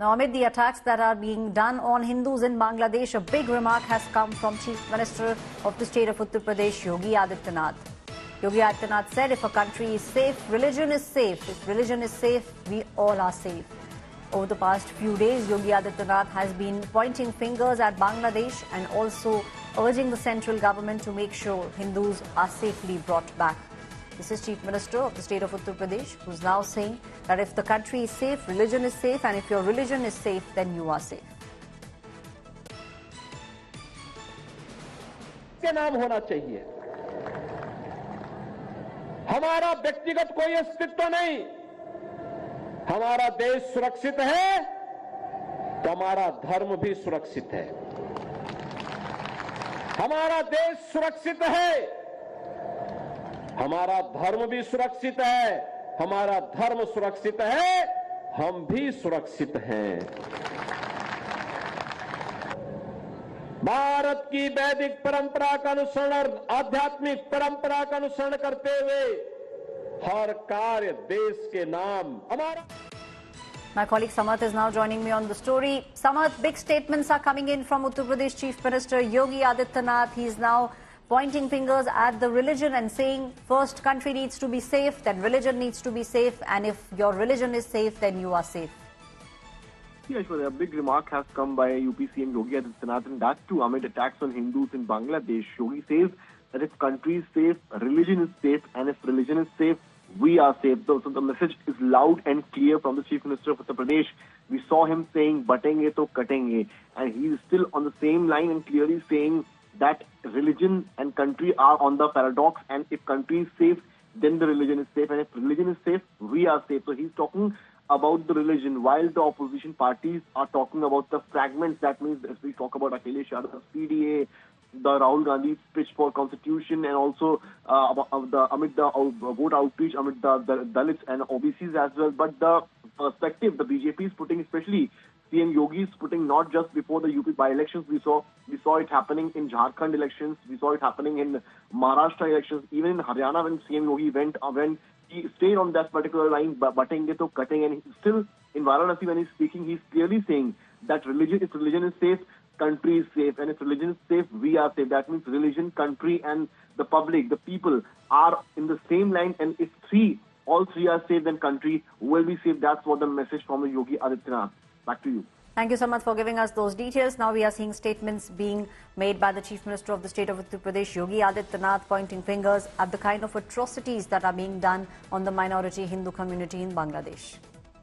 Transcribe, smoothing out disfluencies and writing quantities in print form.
Now, amid the attacks that are being done on Hindus in Bangladesh, a big remark has come from Chief Minister of the state of Uttar Pradesh, Yogi Adityanath. Yogi Adityanath said, if a country is safe, religion is safe. If religion is safe, we all are safe. Over the past few days, Yogi Adityanath has been pointing fingers at Bangladesh and also urging the central government to make sure Hindus are safely brought back. This is Chief Minister of the state of Uttar Pradesh, who is now saying that if the country is safe, religion is safe, and if your religion is safe, then you are safe. के नाम होना चाहिए। हमारा व्यक्तिगत कोई अस्तित्व नहीं। हमारा देश सुरक्षित है तो हमारा धर्म भी सुरक्षित है। हमारा देश सुरक्षित है, हमारा धर्म भी सुरक्षित है। हमारा धर्म सुरक्षित है, हम भी सुरक्षित हैं। भारत की वैदिक परंपरा का अनुसरण और आध्यात्मिक परंपरा का अनुसरण करते हुए हर कार्य देश के नाम हमारा। My colleague Samarth is now joining me on the story. Samarth, big statements are coming in from Uttar Pradesh Chief Minister Yogi Adityanath. He is now pointing fingers at the religion and saying, first, country needs to be safe, then religion needs to be safe, and if your religion is safe, then you are safe. Yes, a big remark has come by UP CM Yogi Adityanath, and that too amid attacks on Hindus in Bangladesh. Yogi says that if country is safe, religion is safe, and if religion is safe, we are safe. So the message is loud and clear from the Chief Minister of Uttar Pradesh. We saw him saying, "Batenge to katenge," and he is still on the same line and clearly saying that religion and country are on the paradox, and if country is safe, then the religion is safe, and if religion is safe, we are safe. So he's talking about the religion, while the opposition parties are talking about the fragments. That means as we talk about Akhilesh Yadav's PDA, the Rahul Gandhi's pitch for constitution, and also amid the vote outreach amid the Dalits and OBCs as well. But the perspective the BJP is putting, especially CM Yogi is putting, not just before the UP by-elections, we saw it happening in Jharkhand elections, we saw it happening in Maharashtra elections, even in Haryana when CM Yogi went, when he stayed on that particular line, batenge to cutting, and he's still in Varanasi when he's speaking, he's clearly saying that if religion is safe, country is safe, and if religion is safe, we are safe. That means religion, country, and the public, the people are in the same line, and if all three are safe, then country will be safe. That's what the message from Yogi Adityanath. Back to you. Thank you so much for giving us those details. Now we are seeing statements being made by the Chief Minister of the state of Uttar Pradesh, Yogi Adityanath, pointing fingers at the kind of atrocities that are being done on the minority Hindu community in Bangladesh.